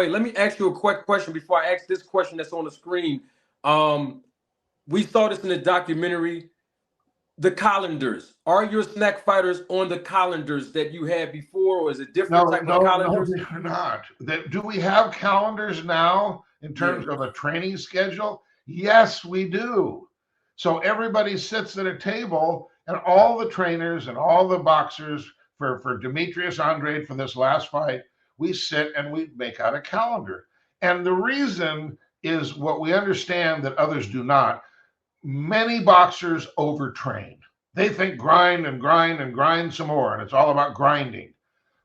Wait, let me ask you a quick question before I ask this question that's on the screen. Um, we saw this in the documentary. The colanders. Are your snack fighters on the colanders that you had before, or is it different No, type of no, no, colanders? they're not. Do we have calendars now in Yeah. terms of a training schedule? Yes, we do. So everybody sits at a table, and all the trainers and all the boxers for Demetrius Andrade for this last fight, we sit and we make out a calendar. And the reason is what we understand that others do not. Many boxers overtrain. They think grind and grind and grind some more, and it's all about grinding.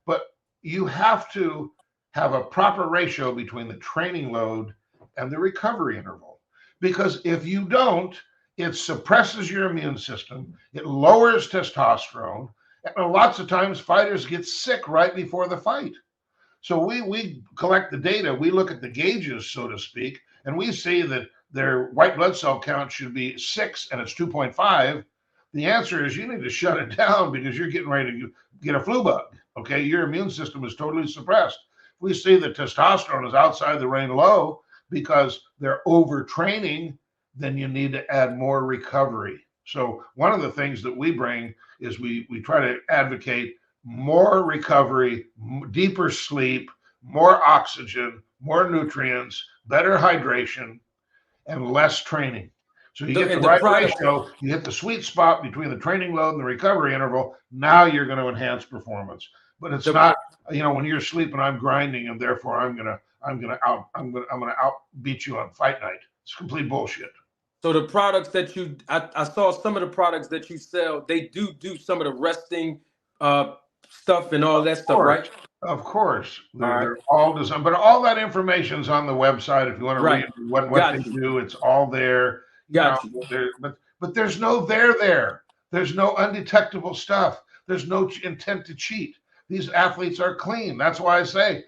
But you have to have a proper ratio between the training load and the recovery interval. Because if you don't, it suppresses your immune system, it lowers testosterone, and lots of times fighters get sick right before the fight. So we collect the data, we look at the gauges, so to speak, and we see that their white blood cell count should be 6 and it's 2.5. The answer is you need to shut it down because you're getting ready to get a flu bug. Okay, your immune system is totally suppressed. We see that testosterone is outside the range low because they're overtraining, then you need to add more recovery. So one of the things that we bring is we try to advocate more recovery, deeper sleep, more oxygen, more nutrients, better hydration, and less training. So you get the And the right product. ratio, you hit the sweet spot between the training load and the recovery interval. Now you're going to enhance performance. But it's The not, when you're sleeping, I'm grinding, and therefore I'm gonna outbeat you on fight night. It's complete bullshit. So the products that I saw some of the products that you sell, they do some of the resting uh, stuff and all Of that stuff, course, right? of course, All right, they're all designed, but all that information's on the website. If you want to read right. what they Got you, do, it's all there. got you. There, but there's no there there. There's no undetectable stuff. There's no intent to cheat. These athletes are clean. That's why I say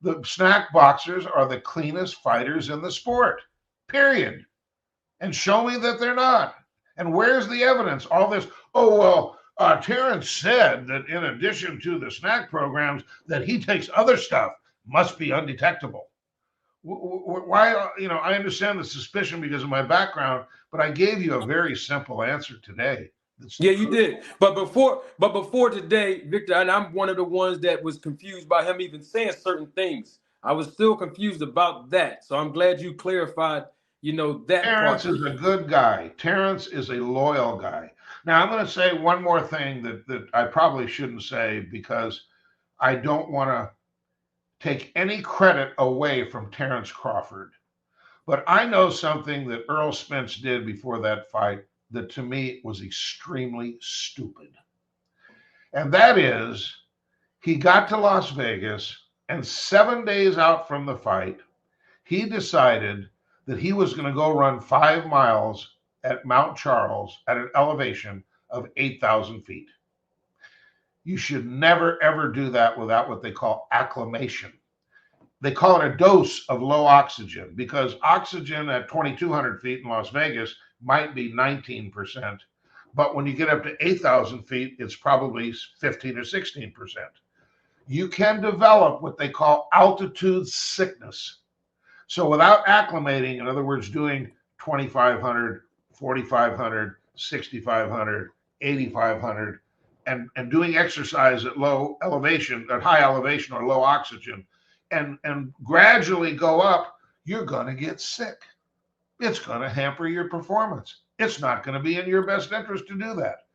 the snack boxers are the cleanest fighters in the sport. Period. And show me that they're not. And where's the evidence? All this, oh, well, Terrence said that in addition to the snack programs, that he takes other stuff, must be undetectable. Why, I understand the suspicion because of my background, but I gave you a very simple answer today. That's the Yeah, you truth. did. But before today, Victor, and I'm one of the ones that was confused by him even saying certain things. I was still confused about that. So I'm glad you clarified, that Terrence part. is a good guy. Terrence is a loyal guy. Now, I'm going to say one more thing that I probably shouldn't say because I don't want to take any credit away from Terrence Crawford. But I know something that Errol Spence did before that fight that to me was extremely stupid. And that is he got to Las Vegas, and 7 days out from the fight, he decided that he was going to go run 5 miles at Mount Charles at an elevation of 8,000 feet. You should never, ever do that without what they call acclimation. They call it a dose of low oxygen because oxygen at 2,200 feet in Las Vegas might be 19%. But when you get up to 8,000 feet, it's probably 15 or 16%. You can develop what they call altitude sickness. So without acclimating, in other words, doing 2,500, 4,500, 6,500, 8,500, and doing exercise at low elevation, at high elevation or low oxygen, and gradually go up, you're going to get sick. It's going to hamper your performance. It's not going to be in your best interest to do that.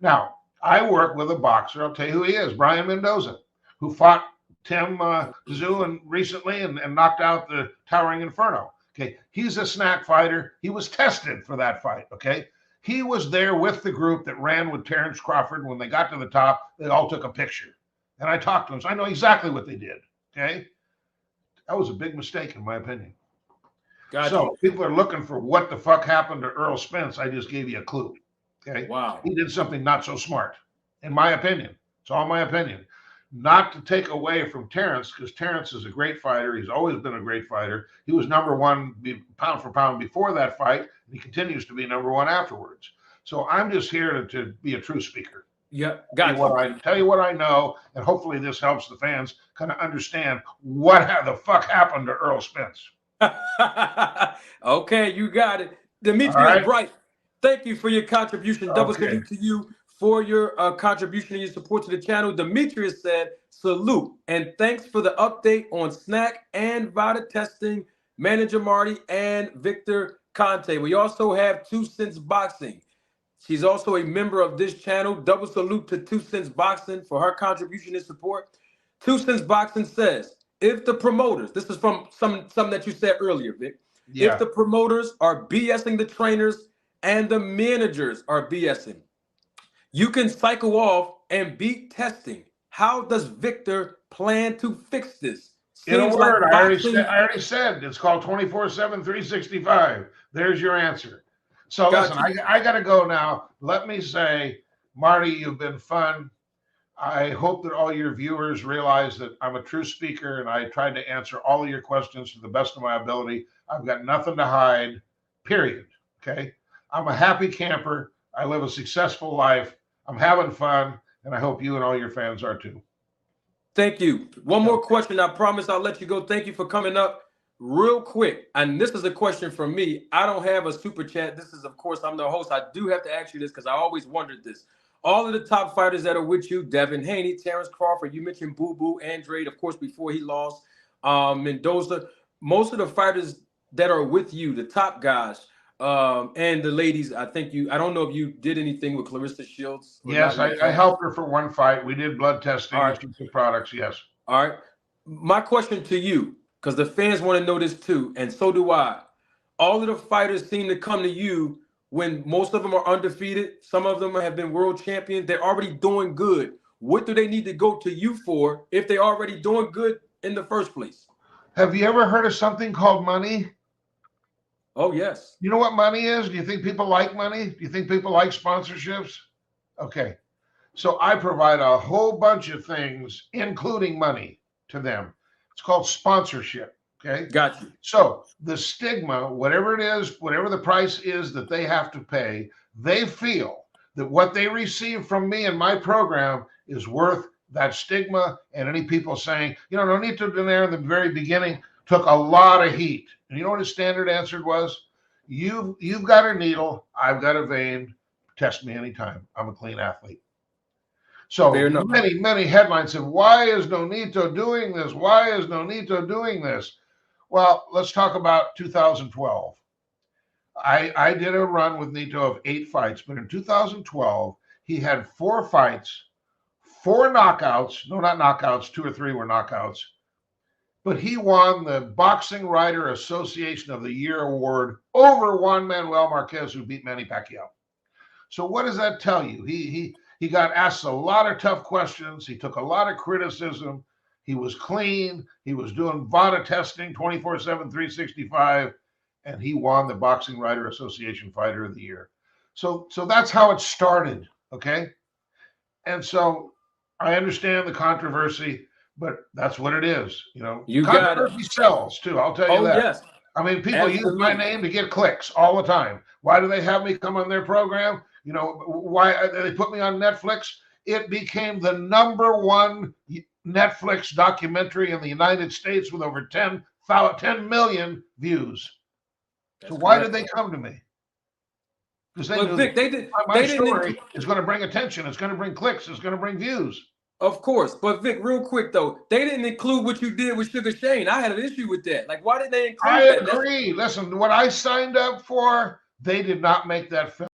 Now, I work with a boxer. I'll tell you who he is, Brian Mendoza, who fought Tim Tszyu recently and knocked out the Towering Inferno. Okay, he's a snack fighter. He was tested for that fight. Okay, he was there with the group that ran with Terrence Crawford. When they got to the top, they all took a picture, and I talked to him, so I know exactly what they did. Okay, that was a big mistake in my opinion. Got you. So people are looking for what the fuck happened to Errol Spence. I just gave you a clue. Okay, Wow. he did something not so smart, in my opinion. It's all my opinion. Not to take away from Terrence, because Terrence is a great fighter. He's always been a great fighter. He was number one pound for pound before that fight, and he continues to be number one afterwards. So I'm just here to be a true speaker. Yep, got you. Tell you what I know, and hopefully this helps the fans kind of understand what the fuck happened to Errol Spence. Okay, you got it. All Demetrius right. Bright, thank you for your contribution. Double Okay. salute to you for your contribution and your support to the channel. Demetrius said, salute, and thanks for the update on snack and VADA testing, Manager Marty and Victor Conte. We also have 2 Cents Boxing. She's also a member of this channel. Double salute to 2 Cents Boxing for her contribution and support. 2 Cents Boxing says, if the promoters, this is from something that you said earlier, Vic. Yeah. If the promoters are BSing the trainers and the managers are BSing, you can cycle off and beat testing. How does Victor plan to fix this? In a Seems word, like I boxing. already said it's called 24/7, 365. There's your answer. So Got listen, I got to go now. Let me say, Marty, you've been fun. I hope that all your viewers realize that I'm a true speaker and I tried to answer all of your questions to the best of my ability. I've got nothing to hide, period. Okay. I'm a happy camper. I live a successful life. I'm having fun, and I hope you and all your fans are too. Thank you. One more question. I promise I'll let you go. Thank you for coming up real quick. And this is a question from me. I don't have a super chat. This is, of course, I'm the host. I do have to ask you this because I always wondered this. All of the top fighters that are with you, Devin Haney, Terrence Crawford, you mentioned Boo Boo, Andrade, of course, before he lost, Mendoza. Most of the fighters that are with you, the top guys, and the ladies, I don't know if you did anything with Clarissa Shields. Yes, I helped her for one fight. We did blood testing. All right. She took products. Yes. All right. My question to you, because the fans want to know this too, and so do I. All of the fighters seem to come to you when most of them are undefeated. Some of them have been world champions. They're already doing good. What do they need to go to you for if they're already doing good in the first place? Have you ever heard of something called money? Oh, yes. You know what money is? Do you think people like money? Do you think people like sponsorships? Okay. So I provide a whole bunch of things, including money, to them. It's called sponsorship. Okay. Got you. So the stigma, whatever it is, whatever the price is that they have to pay, they feel that what they receive from me and my program is worth that stigma. And any people saying, Nonito Donaire in the very beginning took a lot of heat. And you know what his standard answer was? You've got a needle, I've got a vein. Test me anytime. I'm a clean athlete. So many headlines said, why is Nonito doing this? Why is Nonito doing this? Well, let's talk about 2012. I did a run with Nito of 8 fights, but in 2012, he had 4 fights, 4 knockouts. No, not knockouts. 2 or 3 were knockouts. But he won the Boxing Writer Association of the Year award over Juan Manuel Marquez, who beat Manny Pacquiao. So what does that tell you? He got asked a lot of tough questions. He took a lot of criticism. He was clean. He was doing VADA testing 24/7, 365, and he won the Boxing Writer Association Fighter of the Year. So that's how it started, okay? And so I understand the controversy, but that's what it is, You controversy got it. Sells too. I'll tell you that. Yes. I mean, people use my name to get clicks all the time. Why do they have me come on their program? Why they put me on Netflix? It became the #1 Netflix documentary in the United States with over 10 million views. So why did they come to me? Because they knew Vic, my story is going to bring attention. It's going to bring clicks. It's going to bring views. Of course. But Vic, real quick though, they didn't include what you did with Sugar Shane. I had an issue with that. Like, why did they include that? I agree. Listen, what I signed up for, they did not make that film.